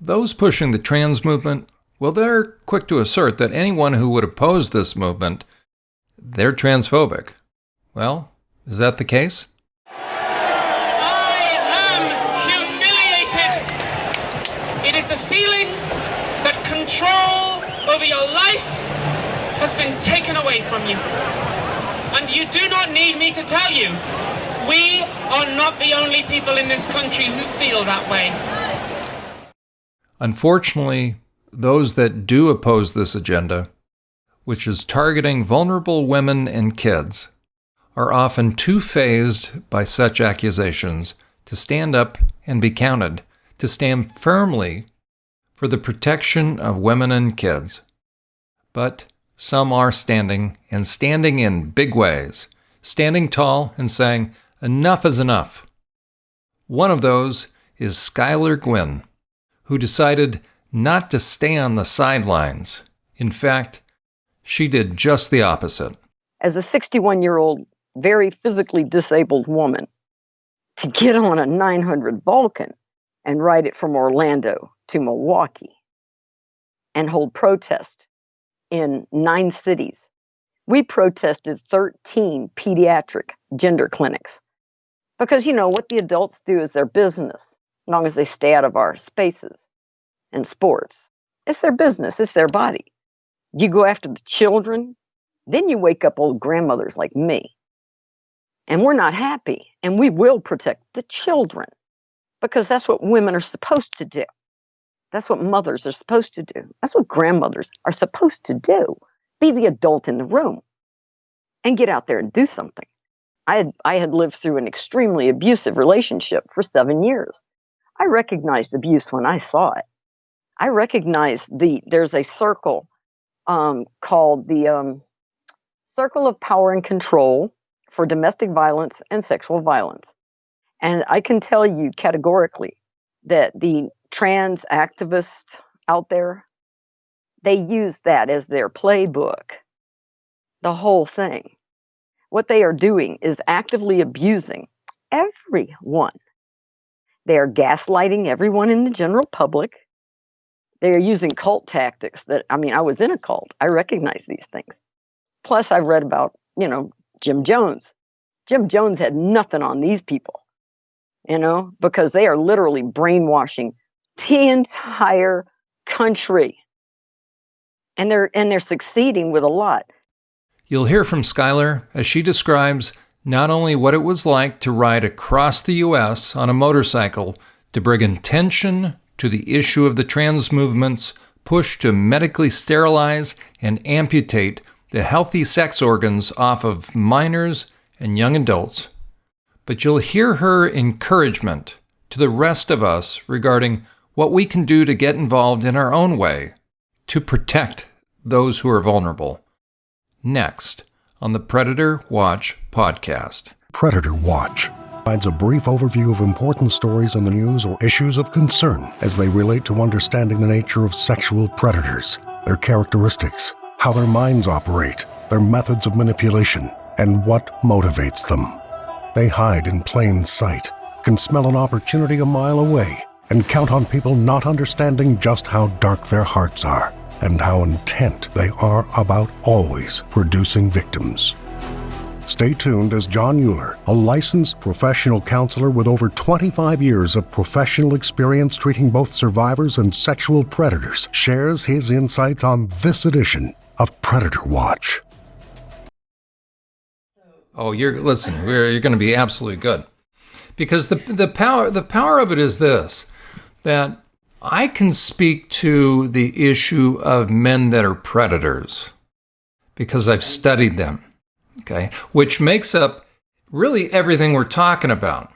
those pushing the trans movement, well, they're quick to assert that anyone who would oppose this movement, they're transphobic. Well, is that the case? I am humiliated. It is the feeling that control over your life has been taken away from you. And you do not need me to tell you, we are not the only people in this country who feel that way. Unfortunately, those that do oppose this agenda, which is targeting vulnerable women and kids, are often too fazed by such accusations to stand up and be counted, to stand firmly for the protection of women and kids. But some are standing, and standing in big ways, standing tall and saying, enough is enough. One of those is Skylar Gwynn, who decided not to stay on the sidelines. In fact, she did just the opposite. As a 61-year-old, very physically disabled woman, to get on a 900 Vulcan and ride it from Orlando to Milwaukee and hold protest in 9 cities. We protested 13 pediatric gender clinics because, what the adults do is their business, as long as they stay out of our spaces and sports. It's their business. It's their body. You go after the children, then you wake up old grandmothers like me. And we're not happy. And we will protect the children because that's what women are supposed to do. That's what mothers are supposed to do. That's what grandmothers are supposed to do. Be the adult in the room and get out there and do something. I had lived through an extremely abusive relationship for 7 years. I recognized abuse when I saw it. I recognized there's a circle called the Circle of Power and Control for Domestic Violence and Sexual Violence. And I can tell you categorically that the trans activists out there, they use that as their playbook, the whole thing. What they are doing is actively abusing everyone. They are gaslighting everyone in the general public. They are using cult tactics I was in a cult. I recognize these things. Plus, I've read about, Jim Jones. Jim Jones had nothing on these people, because they are literally brainwashing the entire country. And they're succeeding with a lot. You'll hear from Skylar as she describes not only what it was like to ride across the U.S. on a motorcycle to bring attention to the issue of the trans movement's push to medically sterilize and amputate the healthy sex organs off of minors and young adults, but you'll hear her encouragement to the rest of us regarding what we can do to get involved in our own way to protect those who are vulnerable. Next on the Predator Watch podcast. Predator Watch provides a brief overview of important stories in the news or issues of concern as they relate to understanding the nature of sexual predators, their characteristics, how their minds operate, their methods of manipulation, and what motivates them. They hide in plain sight, can smell an opportunity a mile away, and count on people not understanding just how dark their hearts are and how intent they are about always producing victims. Stay tuned as John Euler, a licensed professional counselor with over 25 years of professional experience treating both survivors and sexual predators, shares his insights on this edition of Predator Watch. Oh, you're going to be absolutely good. Because the power of it is this, that I can speak to the issue of men that are predators because I've studied them, okay? Which makes up really everything we're talking about.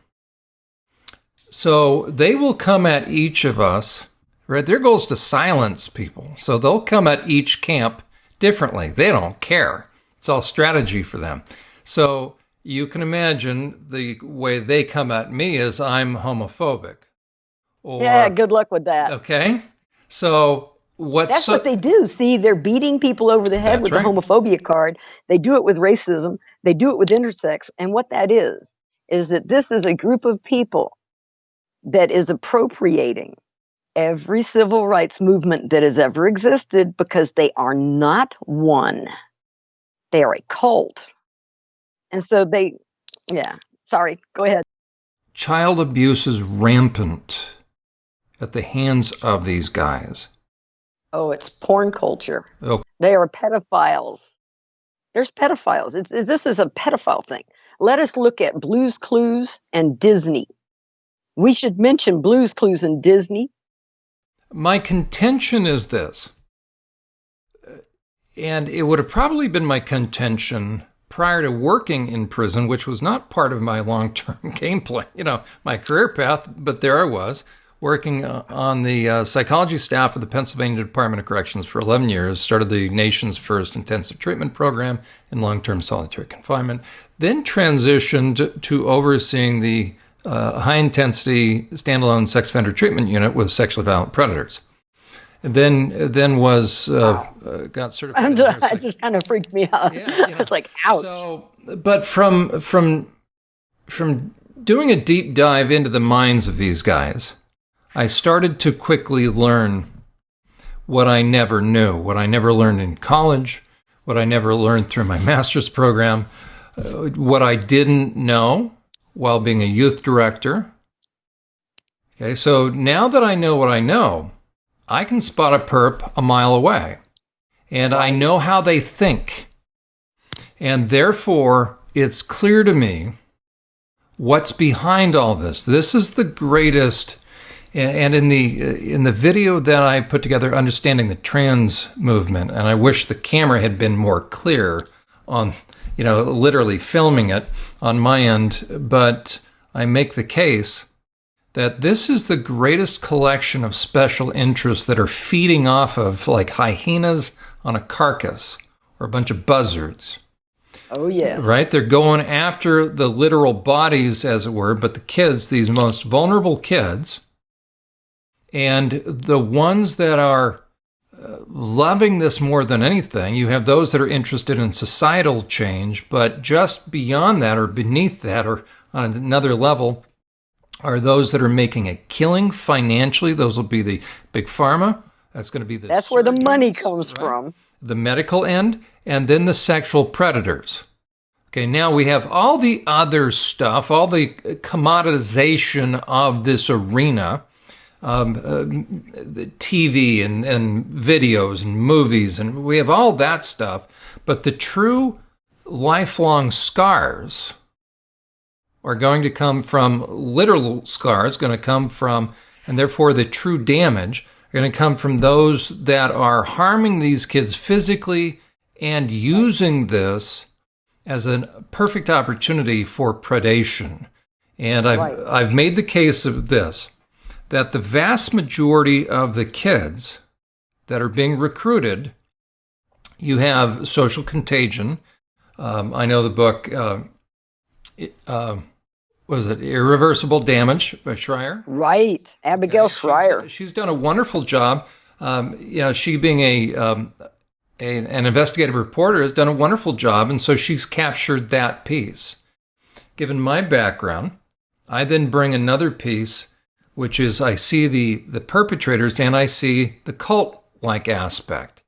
So they will come at each of us, right? Their goal is to silence people. So they'll come at each camp differently. They don't care. It's all strategy for them. So you can imagine the way they come at me is I'm homophobic. Yeah, good luck with that. Okay. So that's what they do. See, they're beating people over the head with the homophobia card. They do it with racism. They do it with intersex. And what that is that this is a group of people that is appropriating every civil rights movement that has ever existed, because they are not one. They are a cult. And so sorry, go ahead. Child abuse is rampant at the hands of these guys. Oh, it's porn culture. Oh. They are pedophiles. There's pedophiles. This is a pedophile thing. Let us look at Blue's Clues and Disney. We should mention Blue's Clues and Disney. My contention is this, and it would have probably been my contention prior to working in prison, which was not part of my long-term game plan, my career path, but there I was, working on the psychology staff of the Pennsylvania Department of Corrections for 11 years, started the nation's first intensive treatment program in long-term solitary confinement, then transitioned to overseeing the high-intensity standalone sex offender treatment unit with sexually violent predators. And then was got certified. It just kind of freaked me out. Yeah, it's like, ouch. So, but from doing a deep dive into the minds of these guys, I started to quickly learn what I never knew, what I never learned in college, what I never learned through my master's program, what I didn't know while being a youth director. Okay, so now that I know what I know, I can spot a perp a mile away, and I know how they think. And therefore, it's clear to me what's behind all this. This is the greatest. And in the video that I put together, Understanding the Trans Movement, and I wish the camera had been more clear on, literally filming it on my end, but I make the case that this is the greatest collection of special interests that are feeding off of like hyenas on a carcass or a bunch of buzzards. Oh, yes. Right? They're going after the literal bodies, as it were, but the kids, these most vulnerable kids, and the ones that are loving this more than anything, you have those that are interested in societal change, but just beyond that or beneath that or on another level are those that are making a killing financially. Those will be the big pharma. That's going to be That's where the money comes from. The medical end, and then the sexual predators. Okay, now we have all the other stuff, all the commoditization of this arena, the TV and videos and movies, and we have all that stuff. But the true lifelong scars are going to come from literal scars, going to come from, and therefore the true damage are going to come from those that are harming these kids physically and using this as a perfect opportunity for predation. And I've made the case of this, that the vast majority of the kids that are being recruited, you have social contagion. I know the book, was it Irreversible Damage by Schreier? Right, Abigail Schreier. She's done a wonderful job. She being an investigative reporter has done a wonderful job, and so she's captured that piece. Given my background, I then bring another piece, which is I see the perpetrators and I see the cult-like aspect.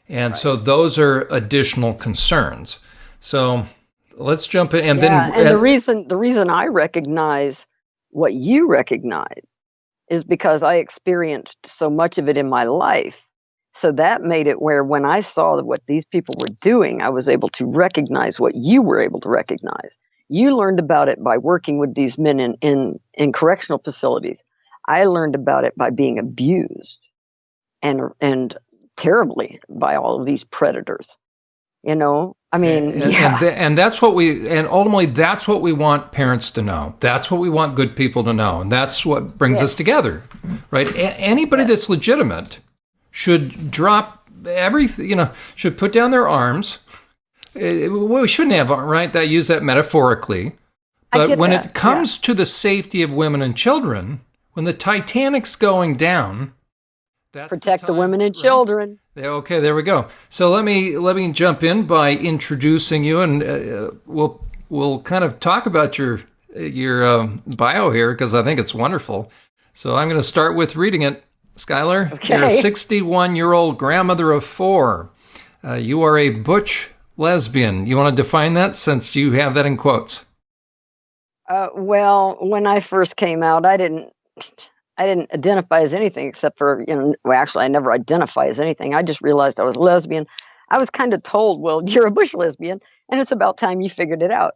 And so those are additional concerns. So let's jump in. And the reason I recognize what you recognize is because I experienced so much of it in my life. So that made it where when I saw what these people were doing, I was able to recognize what you were able to recognize. You learned about it by working with these men in correctional facilities. I learned about it by being abused and terribly by all of these predators. I mean, and that's what ultimately that's what we want parents to know. That's what we want good people to know, and that's what brings us together, right? Anybody that's legitimate should drop everything, should put down their arms. We shouldn't have, right? I use that metaphorically, but when it comes to the safety of women and children, when the Titanic's going down, that's protect the women and children. Okay, there we go. So let me jump in by introducing you, and we'll kind of talk about your bio here because I think it's wonderful. So I'm going to start with reading it. Skylar, Okay. you're a 61-year-old grandmother of 4. You are a butch lesbian. You want to define that since you have that in quotes? Well, when I first came out, I didn't identify as anything except for, well, actually, I never identify as anything. I just realized I was a lesbian. I was kind of told, well, you're a bush lesbian, and it's about time you figured it out.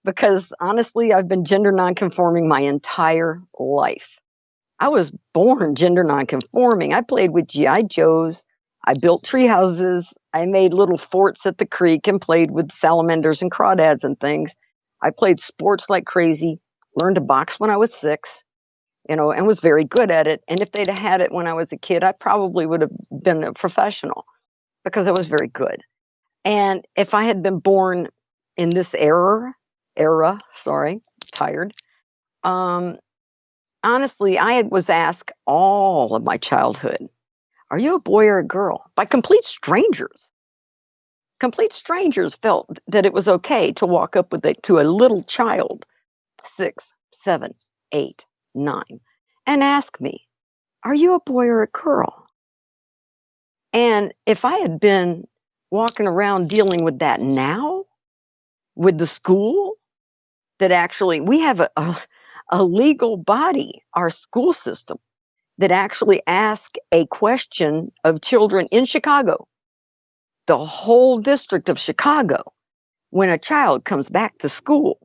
Because honestly, I've been gender nonconforming my entire life. I was born gender nonconforming. I played with G.I. Joes. I built tree houses. I made little forts at the creek and played with salamanders and crawdads and things. I played sports like crazy, learned to box when I was 6, and was very good at it. And if they'd had it when I was a kid, I probably would have been a professional because I was very good. And if I had been born in this tired. Honestly, I was asked all of my childhood, are you a boy or a girl? By complete strangers. Complete strangers felt that it was okay to walk up to a little child, 6, 7, 8, 9, and ask me, are you a boy or a girl? And if I had been walking around dealing with that now, with the school, that actually we have a legal body, our school system, that actually ask a question of children in Chicago, the whole district of Chicago. When a child comes back to school,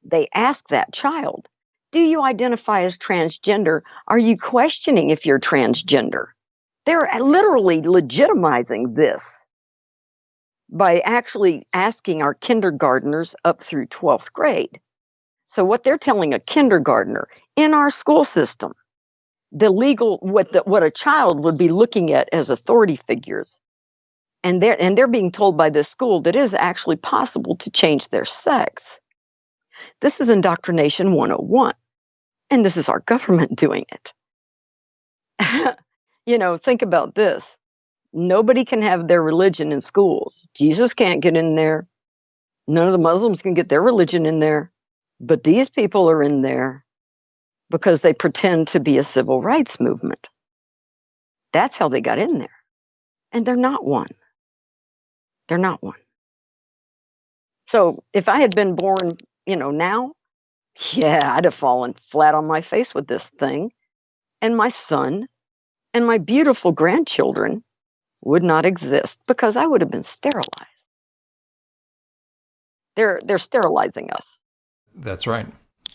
they ask that child, do you identify as transgender? Are you questioning if you're transgender? They're literally legitimizing this by actually asking our kindergartners up through 12th grade. So what they're telling a kindergartner in our school system, the legal, what a child would be looking at as authority figures, and they're being told by this school that it is actually possible to change their sex. This is indoctrination 101, and this is our government doing it. Think about this. Nobody can have their religion in schools. Jesus can't get in there. None of the Muslims can get their religion in there. But these people are in there because they pretend to be a civil rights movement. That's how they got in there. And they're not one. They're not one. So if I had been born, now, I'd have fallen flat on my face with this thing. And my son and my beautiful grandchildren would not exist because I would have been sterilized. They're sterilizing us. That's right.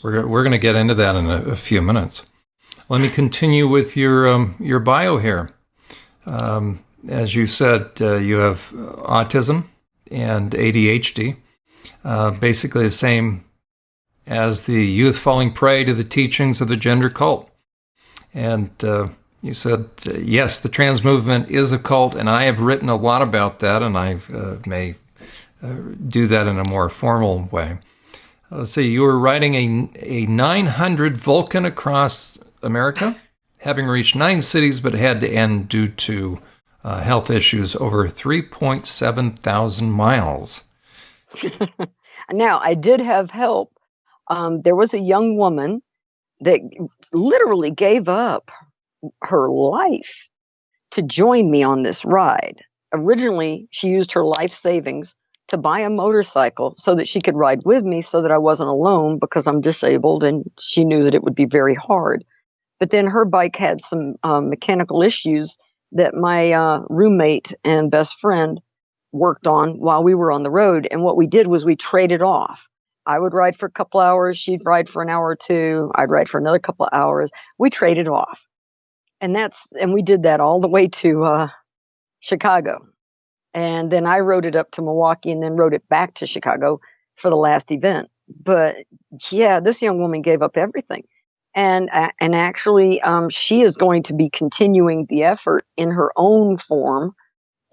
We're going to get into that in a few minutes. Let me continue with your bio here. As you said, you have autism and ADHD, basically the same as the youth falling prey to the teachings of the gender cult. And you said, yes, the trans movement is a cult, and I have written a lot about that, and I may do that in a more formal way. Let's see, you were riding a 900 Vulcan across America, having reached 9 cities, but had to end due to health issues over 3.7 thousand miles. Now, I did have help. There was a young woman that literally gave up her life to join me on this ride. Originally, she used her life savings to buy a motorcycle so that she could ride with me so that I wasn't alone because I'm disabled, and she knew that it would be very hard. But then her bike had some mechanical issues that my roommate and best friend worked on while we were on the road. And what we did was we traded off. I would ride for a couple hours. She'd ride for an hour or two. I'd ride for another couple of hours. We traded off. And we did that all the way to Chicago. And then I rode it up to Milwaukee and then rode it back to Chicago for the last event. But this young woman gave up everything. And actually, she is going to be continuing the effort in her own form,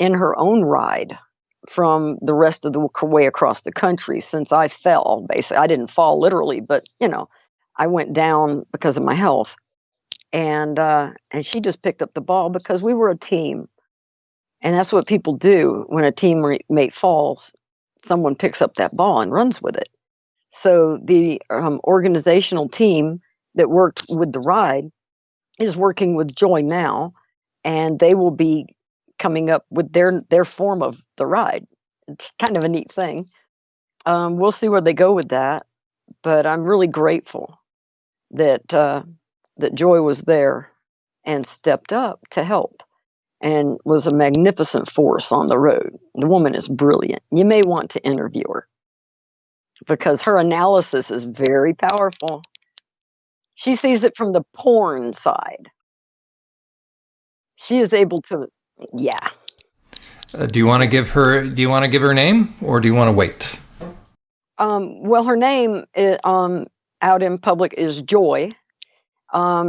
in her own ride from the rest of the way across the country since I fell. Basically, I didn't fall literally, but, I went down because of my health. And she just picked up the ball because we were a team. And that's what people do when a teammate falls. Someone picks up that ball and runs with it. So the organizational team that worked with the ride is working with Joy now, and they will be coming up with their form of the ride. It's kind of a neat thing. We'll see where they go with that, but I'm really grateful that that Joy was there and stepped up to help and was a magnificent force on the road. The woman is brilliant. You may want to interview her because her analysis is very powerful. She sees it from the porn side. She is able to, yeah. Do you want to give her name, or do you want to wait? Well, her name out in public is Joy.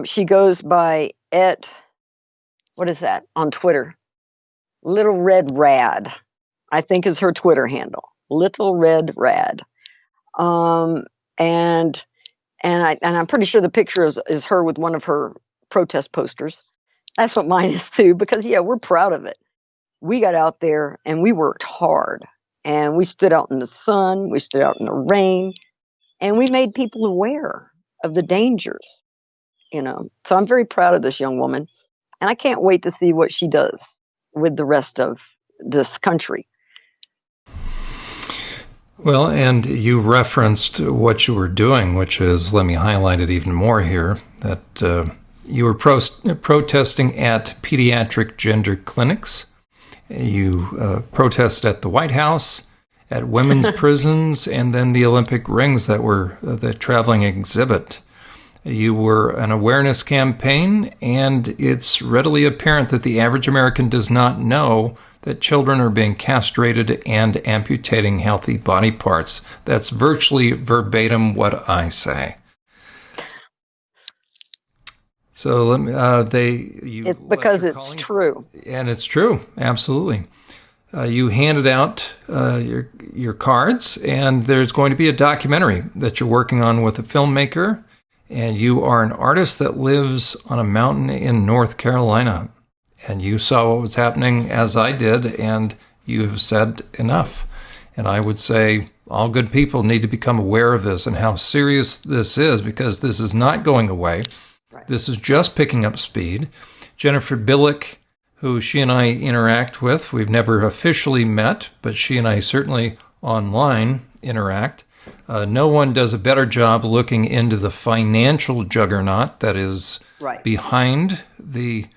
She goes by what is that on Twitter? Little Red Rad, I think is her Twitter handle. Little Red Rad. And I'm pretty sure the picture is her with one of her protest posters. That's what mine is too, because we're proud of it. We got out there and we worked hard, and we stood out in the sun, we stood out in the rain, and we made people aware of the dangers, So I'm very proud of this young woman, and I can't wait to see what she does with the rest of this country. Well, and you referenced what you were doing, which is, let me highlight it even more here, that you were protesting at pediatric gender clinics. You protested at the White House, at women's prisons, and then the Olympic rings that were the traveling exhibit. You were an awareness campaign, and it's readily apparent that the average American does not know that children are being castrated and amputating healthy body parts. That's virtually verbatim what I say. So let me. It's because it's true, and it's true. Absolutely. You handed out your cards, and there's going to be a documentary that you're working on with a filmmaker, and you are an artist that lives on a mountain in North Carolina, and you saw what was happening as I did, and you have said enough. And I would say all good people need to become aware of this and how serious this is, because this is not going away. Right. This is just picking up speed. Jennifer Billick, who she and I interact with, we've never officially met, but she and I certainly online interact. No one does a better job looking into the financial juggernaut that is behind the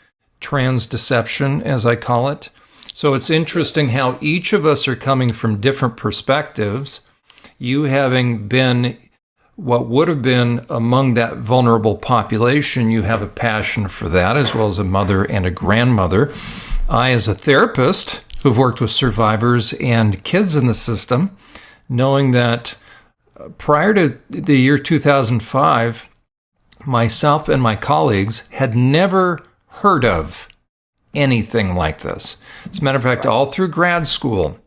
trans deception, as I call it. So it's interesting how each of us are coming from different perspectives. You having been what would have been among that vulnerable population, you have a passion for that, as well as a mother and a grandmother. I, as a therapist who've worked with survivors and kids in the system, knowing that prior to the year 2005, myself and my colleagues had never heard of anything like this. As a matter of fact, all through grad school,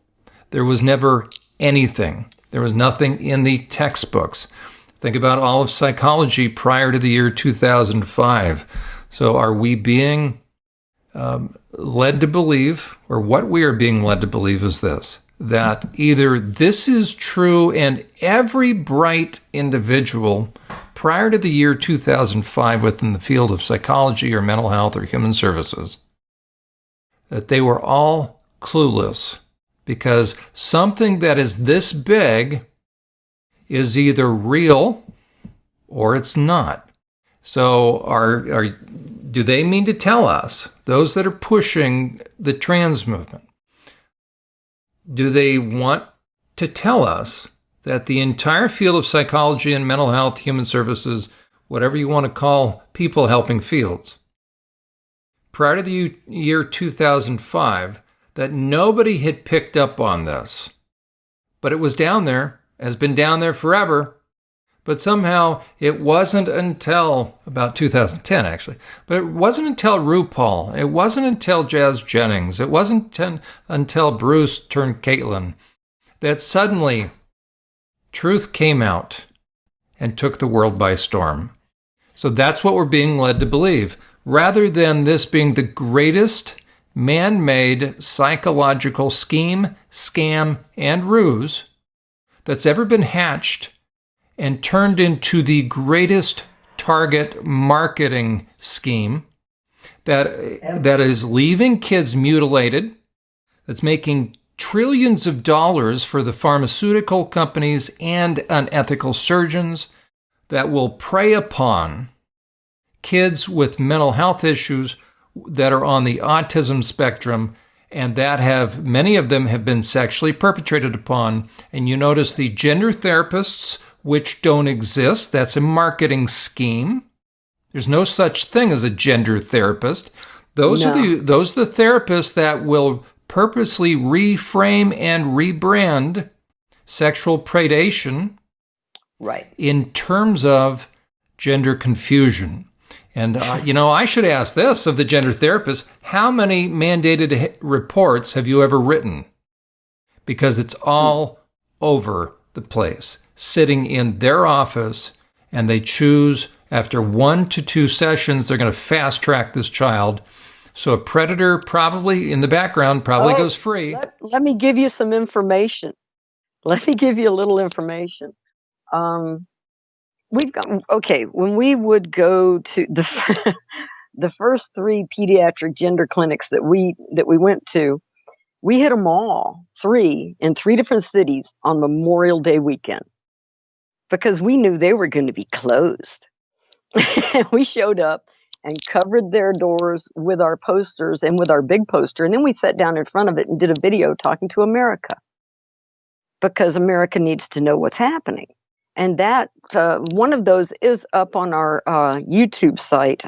there was never anything. There was nothing in the textbooks. Think about all of psychology prior to the year 2005. So are we being led to believe, or what we are being led to believe is this, that either this is true and every bright individual prior to the year 2005 within the field of psychology or mental health or human services, that they were all clueless, because something that is this big is either real or it's not. So do they mean to tell us, those that are pushing the trans movement, do they want to tell us that the entire field of psychology and mental health, human services, whatever you want to call people helping fields, prior to the year 2005, that nobody had picked up on this, but it was down there, has been down there forever, but somehow it wasn't until about 2010, actually, but it wasn't until RuPaul, it wasn't until Jazz Jennings, it wasn't until Bruce turned Caitlyn, that suddenly truth came out and took the world by storm. So that's what we're being led to believe, rather than this being the greatest man-made psychological scheme, scam, and ruse that's ever been hatched and turned into the greatest target marketing scheme that is leaving kids mutilated, that's making trillions of dollars for the pharmaceutical companies and unethical surgeons, that will prey upon kids with mental health issues that are on the autism spectrum, and that many of them have been sexually perpetrated upon. And you notice the gender therapists, which don't exist. That's a marketing scheme. There's no such thing as a gender therapist. Those are the therapists that will purposely reframe and rebrand sexual predation, right, in terms of gender confusion. And, I should ask this of the gender therapists: how many mandated reports have you ever written? Because it's all over the place, sitting in their office, and they choose, after 1 to 2 sessions, they're going to fast track this child. So a predator probably in the background goes free. Let me give you some information. Let me give you a little information. When we would go to the first 3 pediatric gender clinics that we went to, we hit them all 3 in 3 different cities on Memorial Day weekend, because we knew they were going to be closed. We showed up and covered their doors with our posters and with our big poster, and then we sat down in front of it and did a video talking to America, because America needs to know what's happening. And that one of those is up on our YouTube site.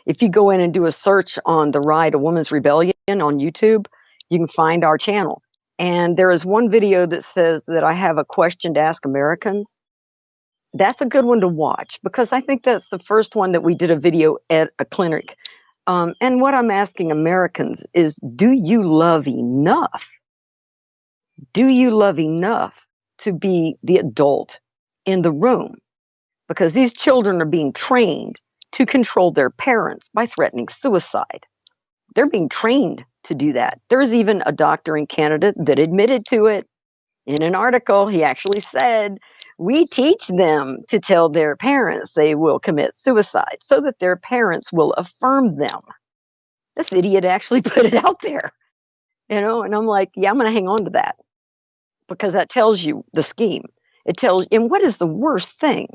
If you go in and do a search on The Ride, A Woman's Rebellion on YouTube, you can find our channel. And there is one video that says that I have a question to ask Americans. That's a good one to watch, because I think that's the first one that we did a video at a clinic. And what I'm asking Americans is, do you love enough? Do you love enough to be the adult in the room? Because these children are being trained to control their parents by threatening suicide. They're being trained to do that. There's even a doctor in Canada that admitted to it. In an article, he actually said, we teach them to tell their parents they will commit suicide so that their parents will affirm them. This idiot actually put it out there, and I'm like, yeah, I'm going to hang on to that, because that tells you the scheme. It tells, and what is the worst thing?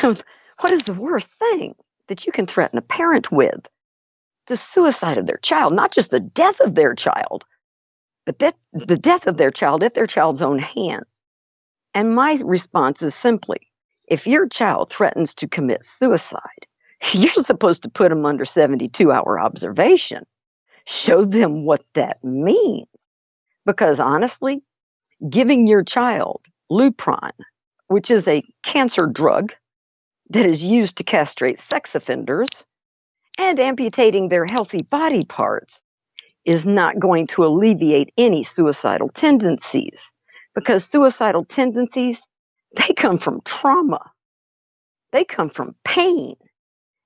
What is the worst thing that you can threaten a parent with? The suicide of their child, not just the death of their child, but the death of their child at their child's own hands. And my response is simply, if your child threatens to commit suicide, you're supposed to put them under 72-hour observation. Show them what that means. Because honestly, giving your child Lupron, which is a cancer drug that is used to castrate sex offenders, and amputating their healthy body parts, is not going to alleviate any suicidal tendencies, because suicidal tendencies, they come from trauma. They come from pain.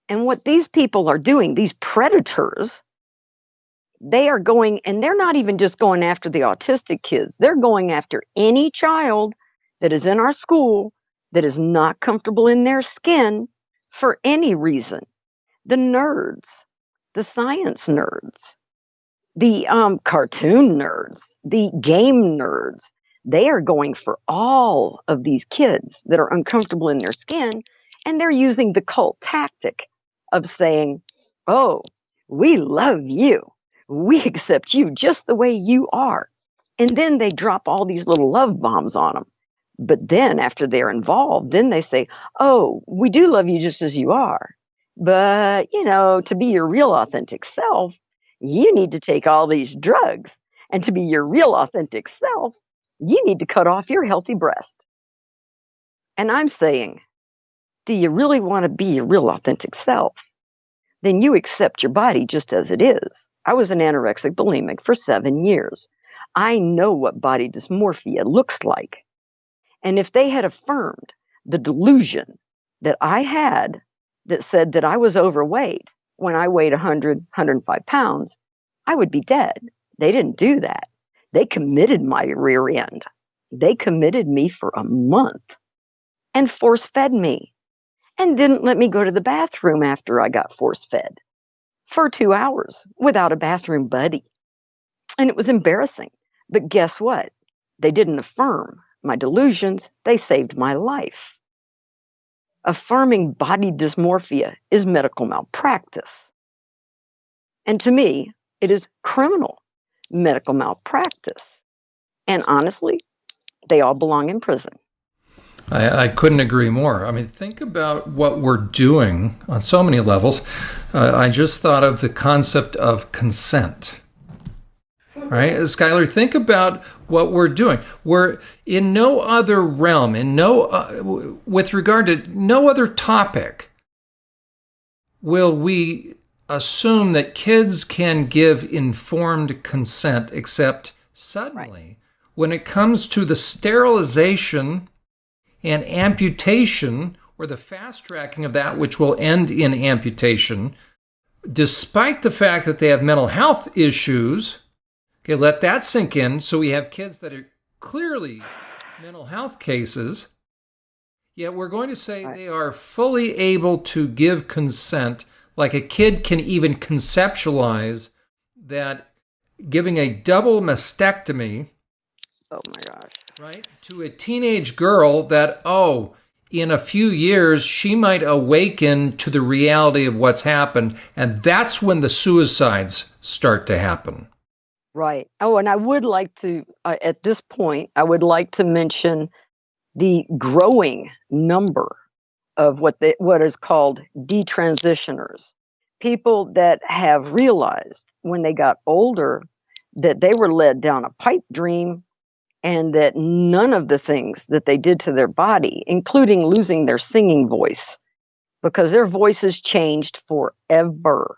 And what these people are doing, these predators, they are going, and they're not even just going after the autistic kids. They're going after any child that is in our school that is not comfortable in their skin for any reason. The nerds, the science nerds, the cartoon nerds, the game nerds, they are going for all of these kids that are uncomfortable in their skin, and they're using the cult tactic of saying, oh, we love you. We accept you just the way you are. And then they drop all these little love bombs on them. But then after they're involved, then they say, oh, we do love you just as you are. But, to be your real authentic self, you need to take all these drugs. And to be your real authentic self, you need to cut off your healthy breast. And I'm saying, do you really want to be your real authentic self? Then you accept your body just as it is. I was an anorexic bulimic for 7 years. I know what body dysmorphia looks like. And if they had affirmed the delusion that I had that said that I was overweight when I weighed 100, 105 pounds, I would be dead. They didn't do that. They committed my rear end. They committed me for a month and force-fed me. and didn't let me go to the bathroom after I got force-fed for 2 hours without a bathroom buddy. And it was embarrassing. But guess what? They didn't affirm my delusions. They saved my life. Affirming body dysmorphia is medical malpractice. And to me, it is criminal medical malpractice. And honestly, they all belong in prison. I couldn't agree more. I mean, think about what we're doing on so many levels. I just thought of the concept of consent. Right? Skylar, think about what we're doing. We're in no other realm, with regard to no other topic, will we assume that kids can give informed consent, except suddenly when it comes to the sterilization and amputation, or the fast tracking of that, which will end in amputation, despite the fact that they have mental health issues. Okay, let that sink in. So we have kids that are clearly mental health cases, yet we're going to say they are fully able to give consent, like a kid can even conceptualize that giving a double mastectomy, oh my gosh, right, to a teenage girl that, in a few years, she might awaken to the reality of what's happened, and that's when the suicides start to happen. Right. Oh, and I would like to, at this point, I would like to mention the growing number of what is called detransitioners, people that have realized when they got older that they were led down a pipe dream, and that none of the things that they did to their body, including losing their singing voice, because their voices changed forever.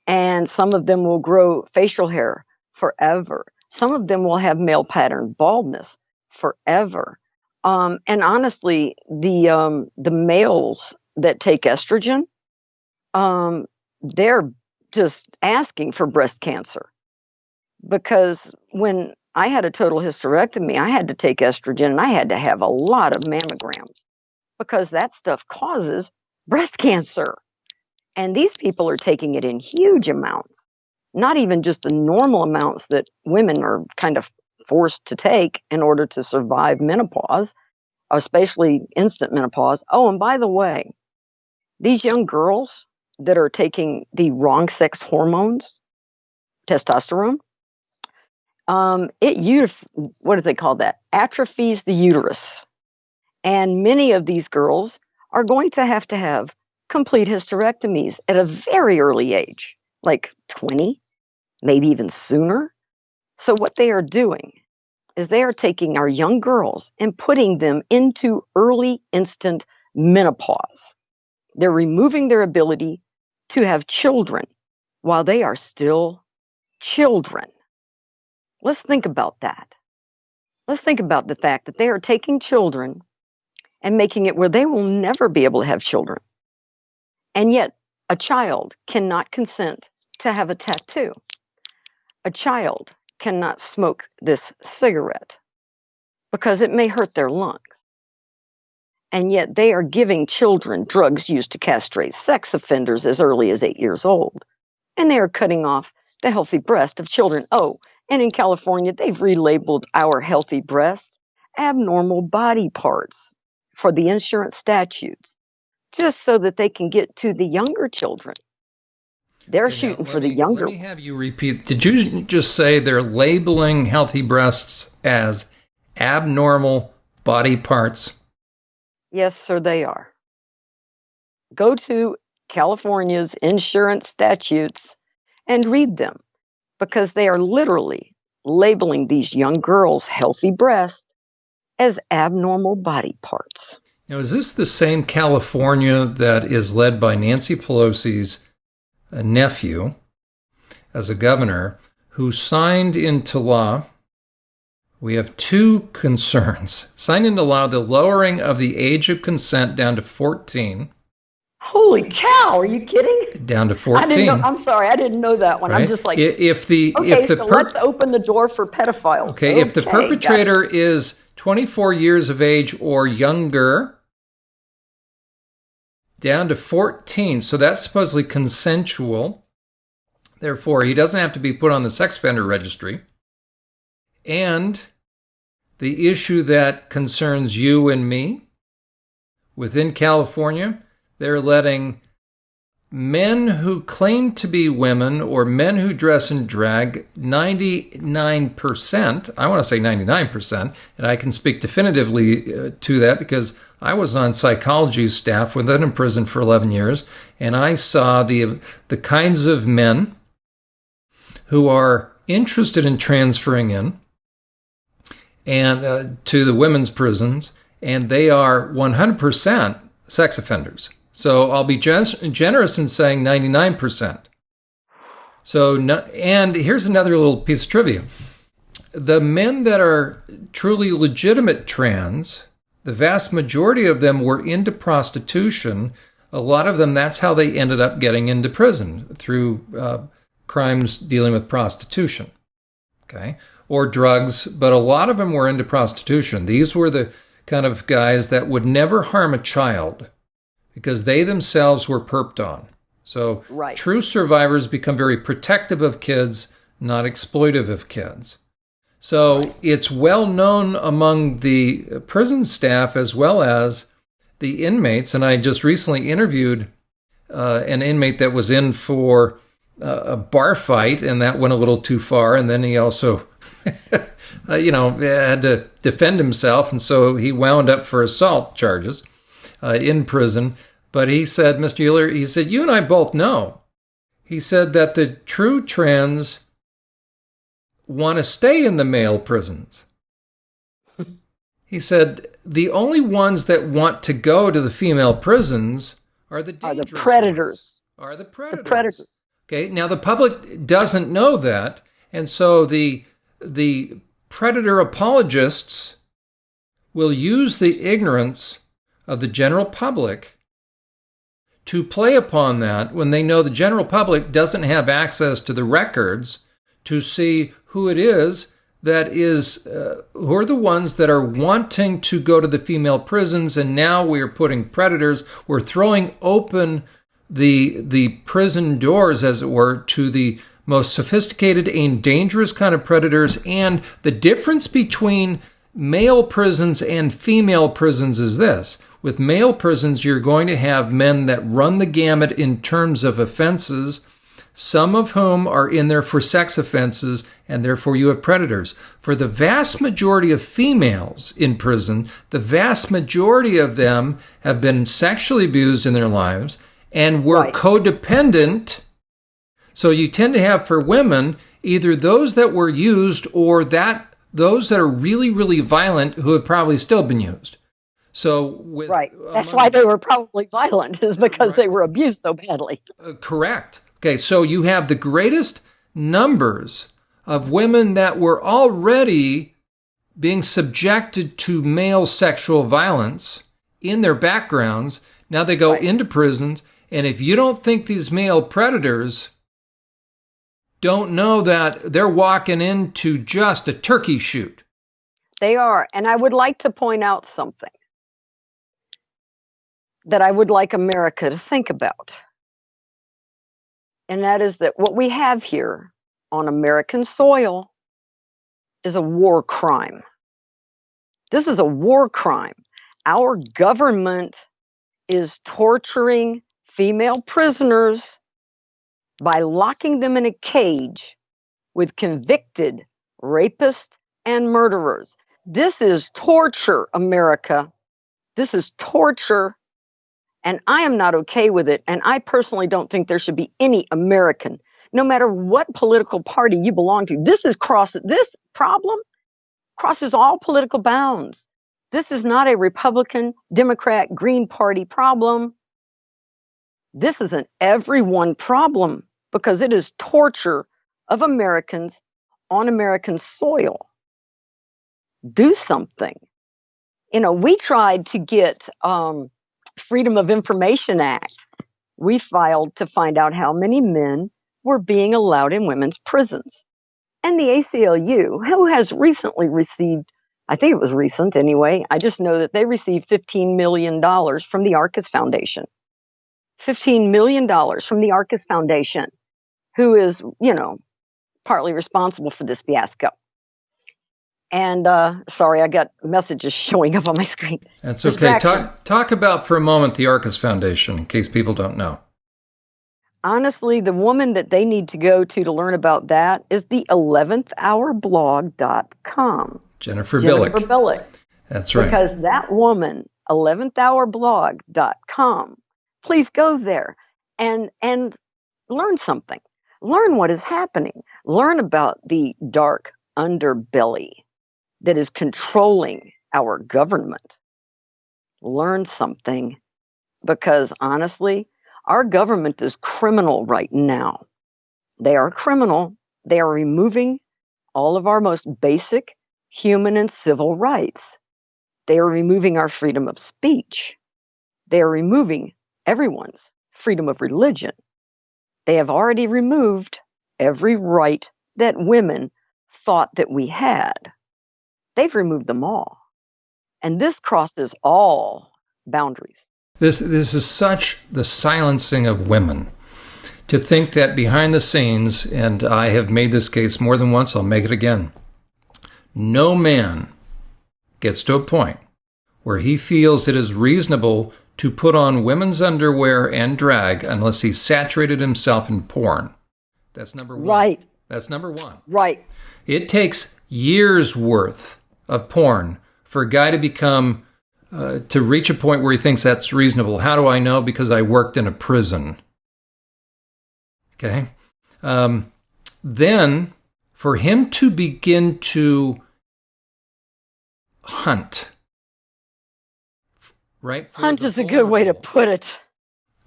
And some of them will grow facial hair forever. Some of them will have male pattern baldness forever. And honestly, the males that take estrogen, they're just asking for breast cancer, because when I had a total hysterectomy, I had to take estrogen, and I had to have a lot of mammograms, because that stuff causes breast cancer. And these people are taking it in huge amounts, not even just the normal amounts that women are kind of forced to take in order to survive menopause, especially instant menopause. Oh, and by the way, these young girls that are taking the wrong sex hormones, testosterone, what do they call that? Atrophies the uterus. And many of these girls are going to have complete hysterectomies at a very early age, like 20, maybe even sooner. So what they are doing is they are taking our young girls and putting them into early instant menopause. They're removing their ability to have children while they are still children. Let's think about that. Let's think about the fact that they are taking children and making it where they will never be able to have children. And yet, a child cannot consent to have a tattoo. A child cannot smoke this cigarette because it may hurt their lungs. And yet, they are giving children drugs used to castrate sex offenders as early as 8 years old. And they are cutting off the healthy breast of children. Oh, and in California, they've relabeled our healthy breast abnormal body parts for the insurance statutes, just so that they can get to the younger children. They're shooting for the younger. Let me have you repeat. Did you just say they're labeling healthy breasts as abnormal body parts? Yes, sir, they are. Go to California's insurance statutes and read them, because they are literally labeling these young girls' healthy breasts as abnormal body parts. Now, is this the same California that is led by Nancy Pelosi's nephew as a governor, who signed into law? We have two concerns. Signed into law the lowering of the age of consent down to 14. Holy cow, are you kidding? Down to 14. I didn't know, I'm sorry, I didn't know that one. Right? I'm just like, let's open the door for pedophiles. Okay, if the perpetrator is 24 years of age or younger, down to 14. So that's supposedly consensual. Therefore, he doesn't have to be put on the sex offender registry. And the issue that concerns you and me, within California, they're letting men who claim to be women or men who dress in drag, 99%, I want to say 99%, and I can speak definitively to that because I was on psychology staff with them in prison for 11 years, and I saw the kinds of men who are interested in transferring in and to the women's prisons, and they are 100% sex offenders. So I'll be generous in saying 99%. So, and here's another little piece of trivia. The men that are truly legitimate trans, the vast majority of them were into prostitution. A lot of them, that's how they ended up getting into prison, through crimes dealing with prostitution, okay, or drugs. But a lot of them were into prostitution. These were the kind of guys that would never harm a child, because they themselves were perped on. So true survivors become very protective of kids, not exploitive of kids. So it's well known among the prison staff as well as the inmates. And I just recently interviewed an inmate that was in for a bar fight, and that went a little too far. And then he also, had to defend himself. And so he wound up for assault charges in prison. But he said, Mr. Euler, he said, you and I both know. He said that the true trans want to stay in the male prisons. He said, the only ones that want to go to the female prisons are the dangerous predators. Are the predators. The predators. Okay, now the public doesn't know that. And so the predator apologists will use the ignorance of the general public to play upon that when they know the general public doesn't have access to the records to see who it is that is, who are the ones that are wanting to go to the female prisons. And now we are putting predators, we're throwing open the prison doors, as it were, to the most sophisticated and dangerous kind of predators. And the difference between male prisons and female prisons is this. With male prisons, you're going to have men that run the gamut in terms of offenses, some of whom are in there for sex offenses, and therefore you have predators. For the vast majority of females in prison, the vast majority of them have been sexually abused in their lives and were codependent. So you tend to have for women either those that were used or those that are really, really violent who have probably still been used. So that's why they were probably violent, is because they were abused so badly. Correct. Okay, so you have the greatest numbers of women that were already being subjected to male sexual violence in their backgrounds. Now they go into prisons, and if you don't think these male predators don't know that they're walking into just a turkey shoot. They are. And I would like to point out something that I would like America to think about. And that is that what we have here on American soil is a war crime. This is a war crime. Our government is torturing female prisoners by locking them in a cage with convicted rapists and murderers. This is torture, America. This is torture. And I am not okay with it. And I personally don't think there should be any American, no matter what political party you belong to. This problem crosses all political bounds. This is not a Republican, Democrat, Green Party problem. This is an everyone problem because it is torture of Americans on American soil. Do something. We tried to get Freedom of Information Act. We filed to find out how many men were being allowed in women's prisons. And the ACLU, who has recently received, I think it was recent anyway, I just know that they received $15 million from the Arcus Foundation $15 million from the Arcus Foundation, who is, partly responsible for this fiasco. And sorry, I got messages showing up on my screen. That's okay. Talk about for a moment the Arcus Foundation, in case people don't know. Honestly, the woman that they need to go to learn about that is the 11thhourblog.com. Jennifer Billick. That's right. Because that woman, 11thhourblog.com, please go there and learn something. Learn what is happening. Learn about the dark underbelly that is controlling our government. Learn something, because honestly, our government is criminal right now. They are criminal. They are removing all of our most basic human and civil rights. They are removing our freedom of speech. They are removing everyone's freedom of religion. They have already removed every right that women thought that we had. They've removed them all. And this crosses all boundaries. This is such the silencing of women. To think that behind the scenes, and I have made this case more than once, I'll make it again, no man gets to a point where he feels it is reasonable to put on women's underwear and drag unless he's saturated himself in porn. That's number one. Right. That's number one. Right. It takes years worth of porn for a guy to become, to reach a point where he thinks that's reasonable. How do I know? Because I worked in a prison. Okay. Then for him to begin to hunt, right? Hunt is a good way to put it.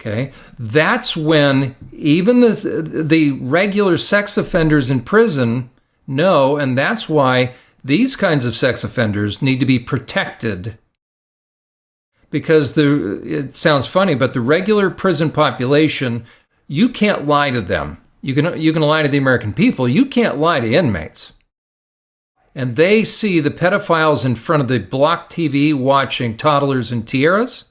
Okay. That's when even the regular sex offenders in prison know, and that's why these kinds of sex offenders need to be protected. Because it sounds funny, but the regular prison population, you can't lie to them. You can lie to the American people. You can't lie to inmates. And they see the pedophiles in front of the block TV watching toddlers and tiaras,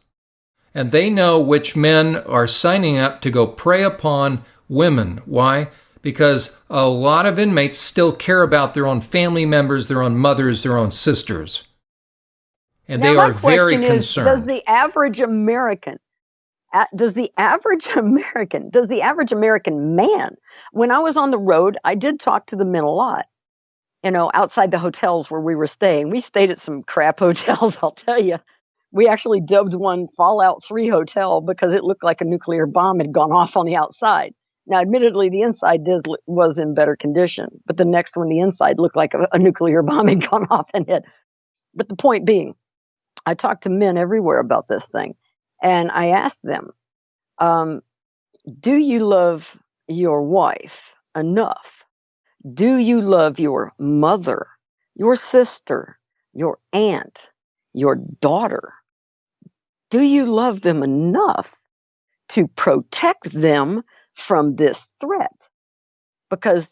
and they know which men are signing up to go prey upon women. Why? Because a lot of inmates still care about their own family members, their own mothers, their own sisters. And now, they are very concerned. Does the average American man, when I was on the road, I did talk to the men a lot, outside the hotels where we were staying. We stayed at some crap hotels, I'll tell you. We actually dubbed one Fallout 3 hotel because it looked like a nuclear bomb had gone off on the outside. Now, admittedly, the inside was in better condition, but the next one, the inside looked like a nuclear bomb had gone off and hit. But the point being, I talked to men everywhere about this thing, and I asked them, do you love your wife enough? Do you love your mother, your sister, your aunt, your daughter? Do you love them enough to protect them from this threat? Because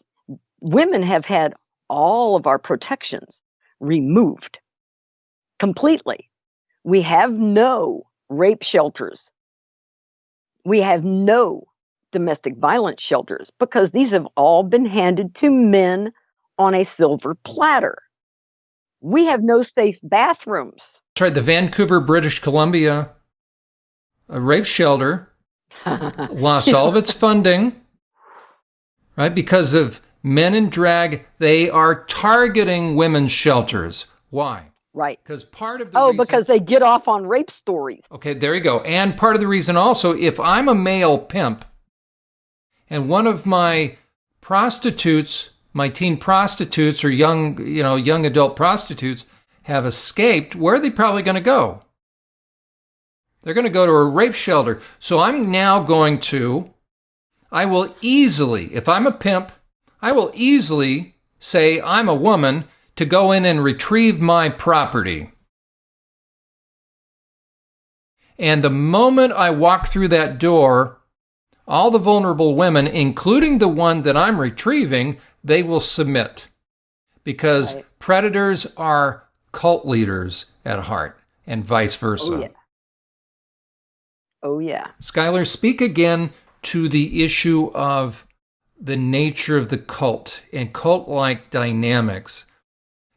women have had all of our protections removed completely. We have no rape shelters. We have no domestic violence shelters because these have all been handed to men on a silver platter. We have no safe bathrooms. That's right. The Vancouver, British Columbia rape shelter lost all of its funding, right? Because of men in drag. They are targeting women's shelters. Why? Right. Because part of the reason... because they get off on rape stories. Okay, there you go. And part of the reason also, if I'm a male pimp and one of my prostitutes, my teen prostitutes or young adult prostitutes have escaped, where are they probably going to go? They're going to go to a rape shelter. So I'm now I will easily, if I'm a pimp, I will easily say I'm a woman to go in and retrieve my property. And the moment I walk through that door, all the vulnerable women, including the one that I'm retrieving, they will submit. Because predators are cult leaders at heart, and vice versa. Oh, yeah. Skylar, speak again to the issue of the nature of the cult and cult-like dynamics,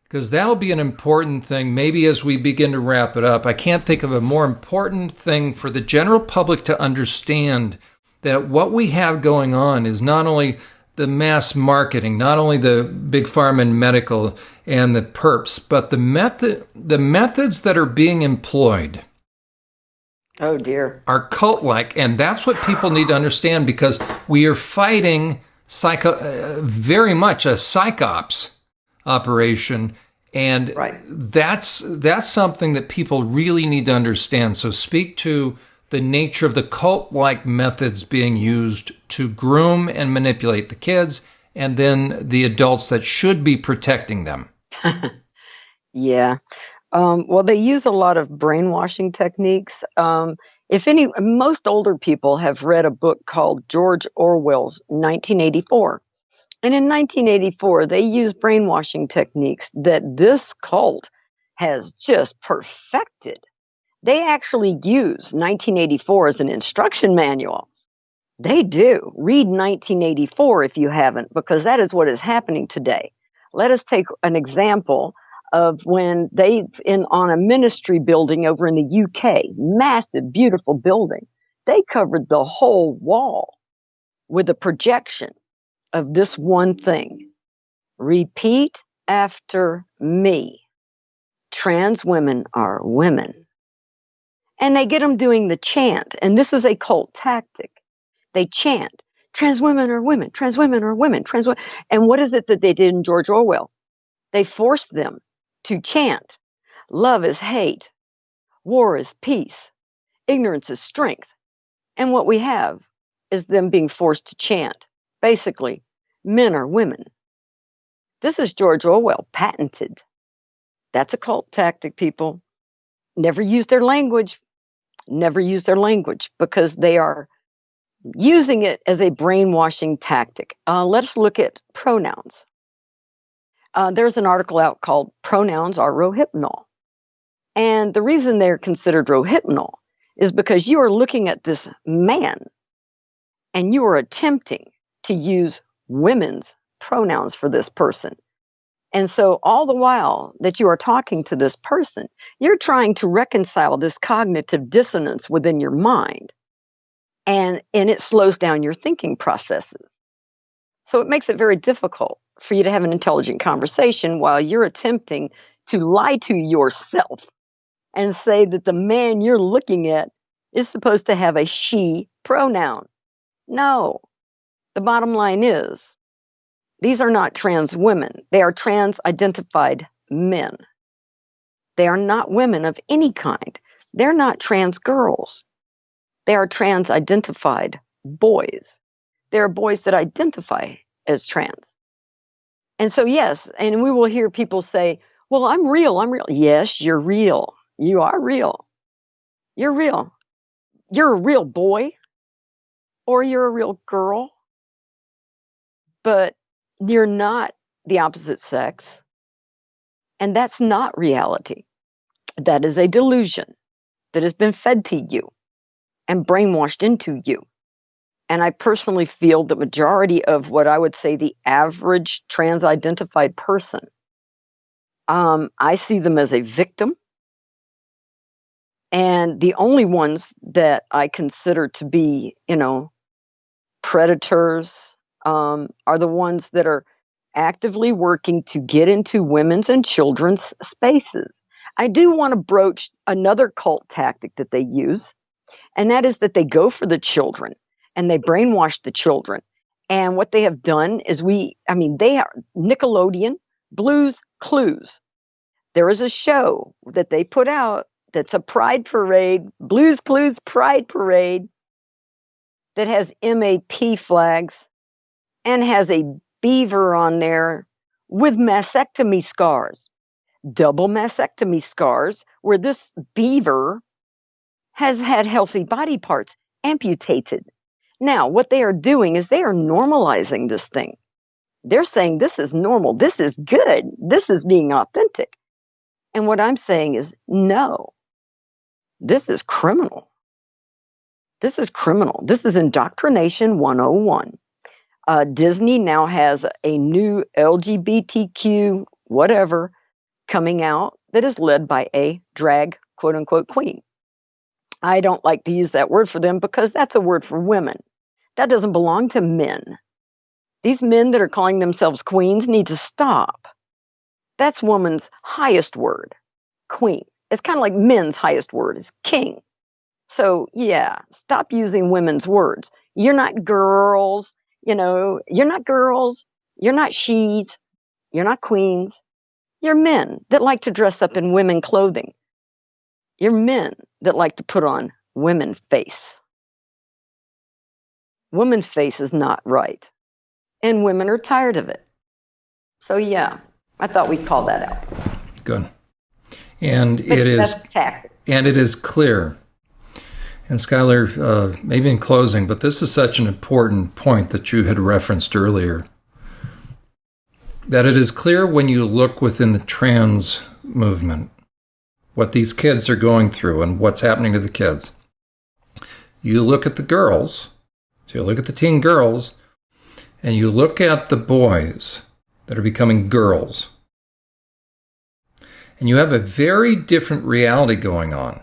because that'll be an important thing maybe as we begin to wrap it up. I can't think of a more important thing for the general public to understand, that what we have going on is not only the mass marketing, not only the big pharma and medical and the perps, but the methods that are being employed. Oh, dear. Are cult-like, and that's what people need to understand, because we are fighting very much a psychops operation, and Right. that's something that people really need to understand. So speak to the nature of the cult-like methods being used to groom and manipulate the kids, and then the adults that should be protecting them. Yeah. Well, they use a lot of brainwashing techniques. Most older people have read a book called George Orwell's 1984. And in 1984, they use brainwashing techniques that this cult has just perfected. They actually use 1984 as an instruction manual. They do. Read 1984 if you haven't, because that is what is happening today. Let us take an example of when on a ministry building over in the UK, massive, beautiful building, they covered the whole wall with a projection of this one thing. Repeat after me. Trans women are women. And they get them doing the chant, and this is a cult tactic. They chant, trans women are women, trans women are women, trans women. And what is it that they did in George Orwell? They forced them to chant, love is hate, war is peace, ignorance is strength. And what we have is them being forced to chant, basically, men are women. This is George Orwell, patented. That's a cult tactic, people. Never use their language. Never use their language, because they are using it as a brainwashing tactic. Let's look at pronouns. There's an article out called Pronouns Are Rohypnol. And the reason they're considered rohypnol is because you are looking at this man and you are attempting to use women's pronouns for this person. And so all the while that you are talking to this person, you're trying to reconcile this cognitive dissonance within your mind. And it slows down your thinking processes. So it makes it very difficult for you to have an intelligent conversation while you're attempting to lie to yourself and say that the man you're looking at is supposed to have a she pronoun. No. The bottom line is, these are not trans women. They are trans-identified men. They are not women of any kind. They're not trans girls. They are trans-identified boys. They are boys that identify as trans. And so, yes, and we will hear people say, well, I'm real. Yes, you're real. You are real. You're real. You're a real boy, or you're a real girl, but you're not the opposite sex. And that's not reality. That is a delusion that has been fed to you and brainwashed into you. And I personally feel the majority of what I would say the average trans-identified person, I see them as a victim. And the only ones that I consider to be, predators, are the ones that are actively working to get into women's and children's spaces. I do want to broach another cult tactic that they use, and that is that they go for the children and they brainwash the children. And what they have done is they are Nickelodeon, Blue's Clues. There is a show that they put out that's a pride parade, Blue's Clues Pride Parade, that has MAP flags and has a beaver on there with mastectomy scars, double mastectomy scars, where this beaver has had healthy body parts amputated. Now, what they are doing is they are normalizing this thing. They're saying this is normal, this is good, this is being authentic. And what I'm saying is, no, this is criminal. This is criminal. This is indoctrination 101. Disney now has a new LGBTQ whatever coming out that is led by a drag, quote unquote, queen. I don't like to use that word for them because that's a word for women. That doesn't belong to men. These men that are calling themselves queens need to stop. That's woman's highest word, queen. It's kind of like men's highest word is king. So yeah, stop using women's words. You're not girls. You're not girls, you're not she's, you're not queens. You're men that like to dress up in women clothing. You're men that like to put on women face. Woman face is not right. And women are tired of it. So yeah, I thought we'd call that out. Good. And But it is that's tactics. and it is clear. And Skylar, maybe in closing, but this is such an important point that you had referenced earlier, that it is clear when you look within the trans movement, what these kids are going through and what's happening to the kids. You look at the girls, so you look at the teen girls, and you look at the boys that are becoming girls. And you have a very different reality going on.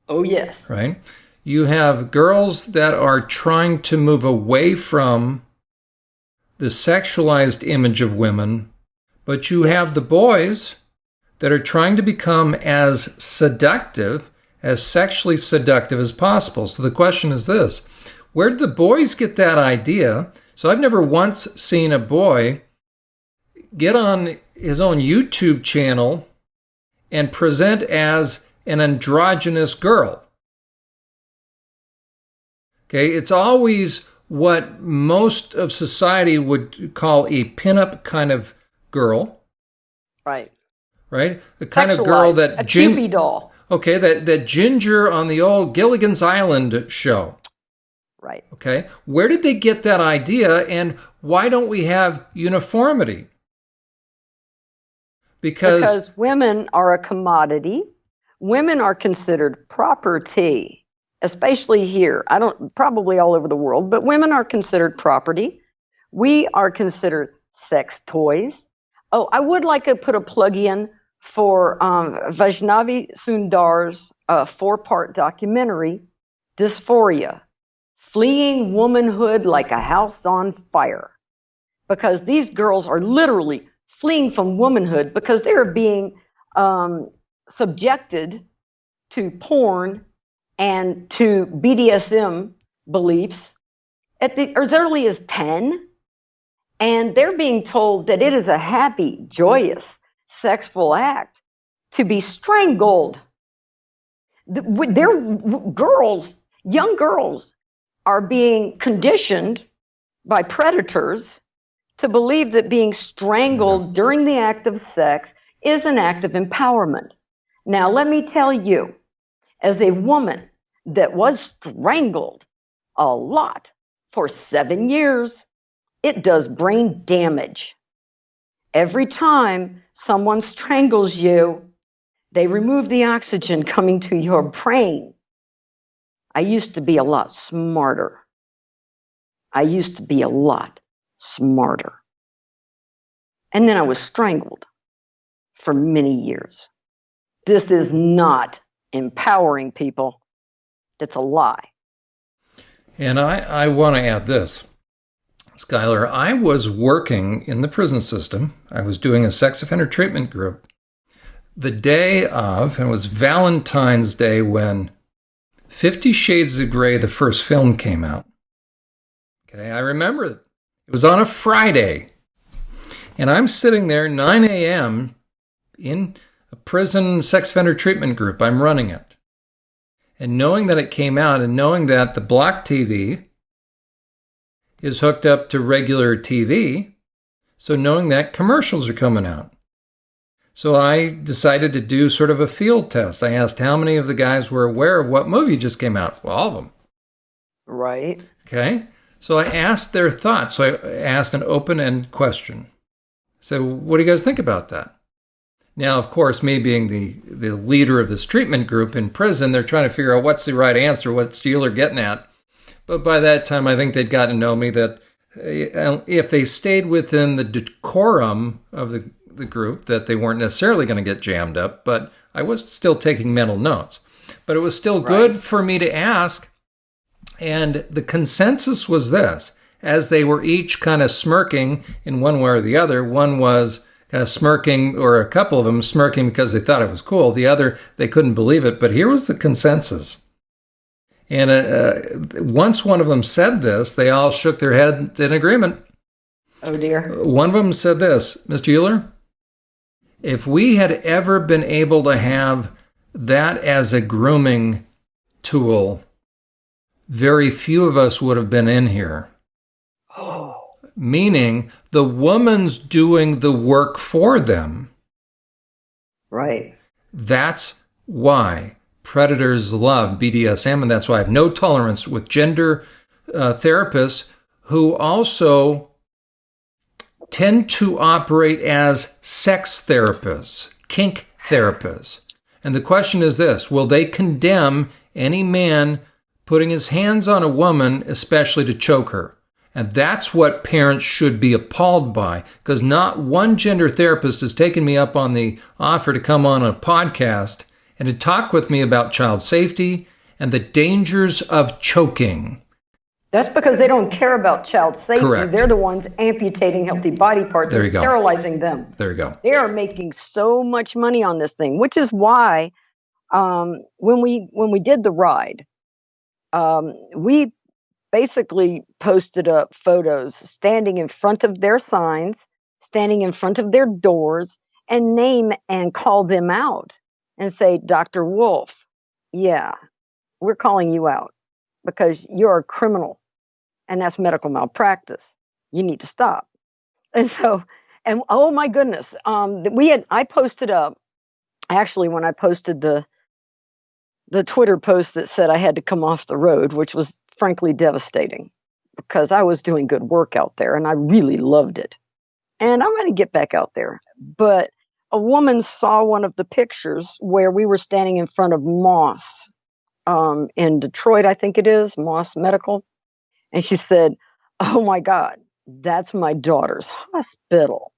Oh, yes. Right? You have girls that are trying to move away from the sexualized image of women, but you have the boys that are trying to become as seductive, as sexually seductive as possible. So the question is this: where did the boys get that idea? So I've never once seen a boy get on his own YouTube channel and present as an androgynous girl. Okay, it's always what most of society would call a pinup kind of girl. Right. Right? The kind of girl that... a Cupid doll. Okay, that Ginger on the old Gilligan's Island show. Right. Okay, where did they get that idea, and why don't we have uniformity? Because women are a commodity. Women are considered property, especially here. Probably all over the world, but women are considered property. We are considered sex toys. Oh, I would like to put a plug in for Vaishnavi Sundar's 4-part documentary, Dysphoria, Fleeing Womanhood Like a House on Fire. Because these girls are literally fleeing from womanhood because they're being subjected to porn and to BDSM beliefs as early as 10. And they're being told that it is a happy, joyous, sexual act to be strangled. Young girls are being conditioned by predators to believe that being strangled during the act of sex is an act of empowerment. Now, let me tell you, as a woman that was strangled a lot for 7 years, it does brain damage. Every time someone strangles you, they remove the oxygen coming to your brain. I used to be a lot smarter. And then I was strangled for many years. This is not empowering people. It's a lie. And I want to add this. Skylar, I was working in the prison system. I was doing a sex offender treatment group the day of, and it was Valentine's Day when 50 Shades of Grey, the first film, came out. Okay, I remember it. It was on a Friday. And I'm sitting there 9 a.m. in a prison sex offender treatment group. I'm running it. And knowing that it came out and knowing that the block TV is hooked up to regular TV, so knowing that commercials are coming out. So I decided to do sort of a field test. I asked how many of the guys were aware of what movie just came out. Well, all of them. Right. Okay. So I asked their thoughts. So I asked an open-end question. So what do you guys think about that? Now, of course, me being the leader of this treatment group in prison, they're trying to figure out what's the right answer, what's Skylar getting at. But by that time, I think they'd gotten to know me that if they stayed within the decorum of the group, that they weren't necessarily going to get jammed up, but I was still taking mental notes. But it was still good for me to ask, and the consensus was this. As they were each kind of smirking in one way or the other, one was kind of smirking, or a couple of them smirking because they thought it was cool. The other, they couldn't believe it. But here was the consensus. And once one of them said this, they all shook their head in agreement. Oh, dear. One of them said this, Mr. Euler, if we had ever been able to have that as a grooming tool, very few of us would have been in here. Meaning the woman's doing the work for them. Right. That's why predators love BDSM, and that's why I have no tolerance with gender therapists who also tend to operate as sex therapists, kink therapists. And the question is this, will they condemn any man putting his hands on a woman, especially to choke her? And that's what parents should be appalled by, because not one gender therapist has taken me up on the offer to come on a podcast and to talk with me about child safety and the dangers of choking. That's because they don't care about child safety. Correct. They're the ones amputating healthy body parts and sterilizing them. There you go. They are making so much money on this thing, which is why when we did the ride, we basically posted up photos standing in front of their signs, standing in front of their doors, and name and call them out and say, Dr. Wolf, yeah, we're calling you out because you're a criminal and that's medical malpractice. You need to stop. And so, and oh my goodness, I posted up, actually when I posted the Twitter post that said I had to come off the road, which was frankly devastating because I was doing good work out there and I really loved it. And I'm going to get back out there. But a woman saw one of the pictures where we were standing in front of Moss in Detroit, I think it is, Moss Medical. And she said, oh my God, that's my daughter's hospital.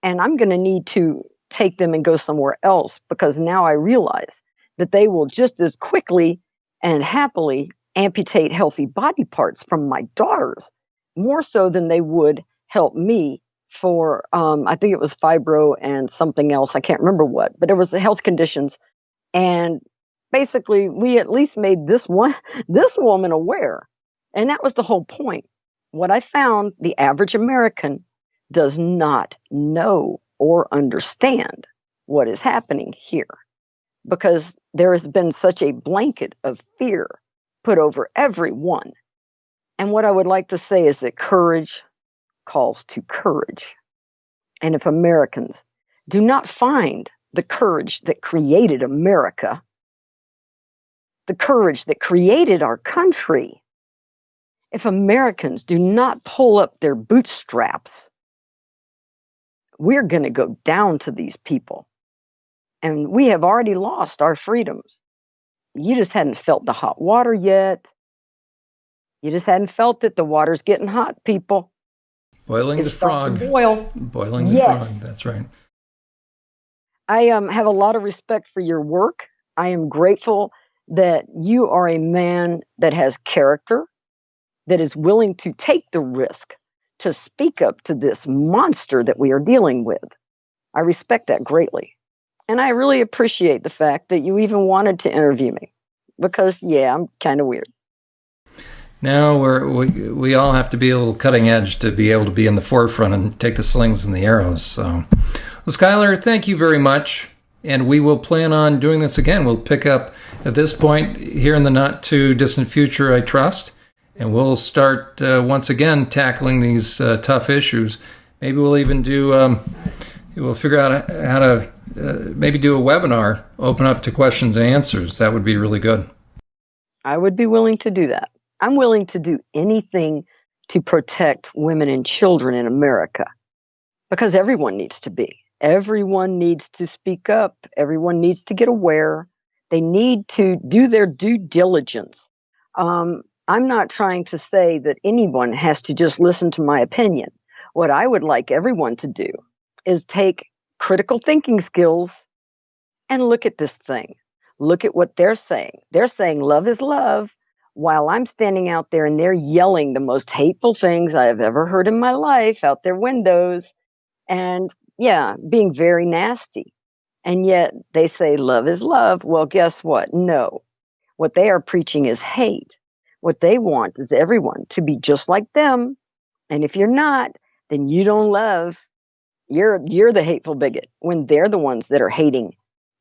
And I'm going to need to take them and go somewhere else because now I realize that they will just as quickly and happily amputate healthy body parts from my daughters, more so than they would help me for, I think it was fibro and something else. I can't remember what, but it was the health conditions. And basically, we at least made this woman aware. And that was the whole point. What I found, the average American does not know or understand what is happening here because there has been such a blanket of fear put over everyone. And what I would like to say is that courage calls to courage. And if Americans do not find the courage that created America, the courage that created our country, if Americans do not pull up their bootstraps, we're going to go down to these people. And we have already lost our freedoms. You just hadn't felt the hot water yet. You just hadn't felt that the water's getting hot, people. Boiling the frog. Boiling the frog, that's right. I have a lot of respect for your work. I am grateful that you are a man that has character, that is willing to take the risk to speak up to this monster that we are dealing with. I respect that greatly. And I really appreciate the fact that you even wanted to interview me because, yeah, I'm kind of weird. Now we all have to be a little cutting edge to be able to be in the forefront and take the slings and the arrows. So, well, Skylar, thank you very much. And we will plan on doing this again. We'll pick up at this point here in the not too distant future, I trust. And we'll start once again tackling these tough issues. Maybe we'll even we'll figure out how to maybe do a webinar, open up to questions and answers. That would be really good. I would be willing to do that. I'm willing to do anything to protect women and children in America because everyone needs to be. Everyone needs to speak up. Everyone needs to get aware. They need to do their due diligence. I'm not trying to say that anyone has to just listen to my opinion. What I would like everyone to do is take critical thinking skills and look at this thing. Look at what they're saying. They're saying love is love, while I'm standing out there and they're yelling the most hateful things I have ever heard in my life out their windows and, yeah, being very nasty. And yet they say love is love. Well, guess what? No. What they are preaching is hate. What they want is everyone to be just like them. And if you're not, then you don't love. You're the hateful bigot when they're the ones that are hating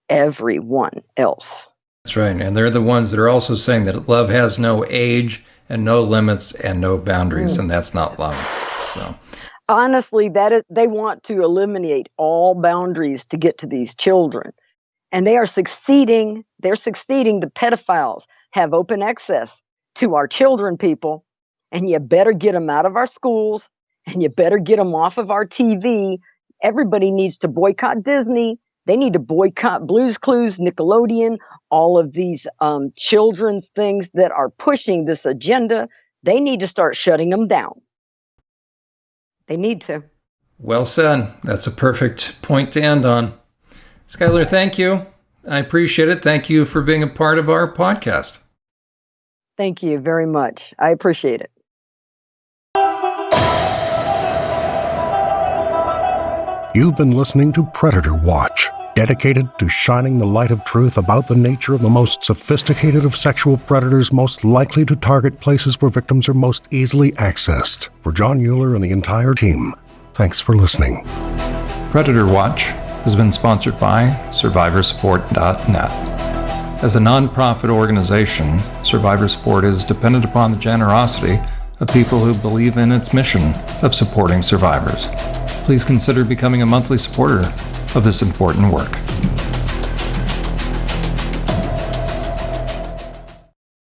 everyone else. That's right. And they're the ones that are also saying that love has no age and no limits and no boundaries, and that's not love. So honestly, they want to eliminate all boundaries to get to these children. And they are succeeding. They're succeeding. The pedophiles have open access to our children, people. And you better get them out of our schools, and you better get them off of our TV. Everybody needs to boycott Disney. They need to boycott Blue's Clues, Nickelodeon, all of these children's things that are pushing this agenda. They need to start shutting them down. They need to. Well said. That's a perfect point to end on. Skylar, thank you. I appreciate it. Thank you for being a part of our podcast. Thank you very much. I appreciate it. You've been listening to Predator Watch, dedicated to shining the light of truth about the nature of the most sophisticated of sexual predators most likely to target places where victims are most easily accessed. For John Euler and the entire team, thanks for listening. Predator Watch has been sponsored by SurvivorSupport.net. As a non-profit organization, Survivor Support is dependent upon the generosity of people who believe in its mission of supporting survivors. Please consider becoming a monthly supporter of this important work.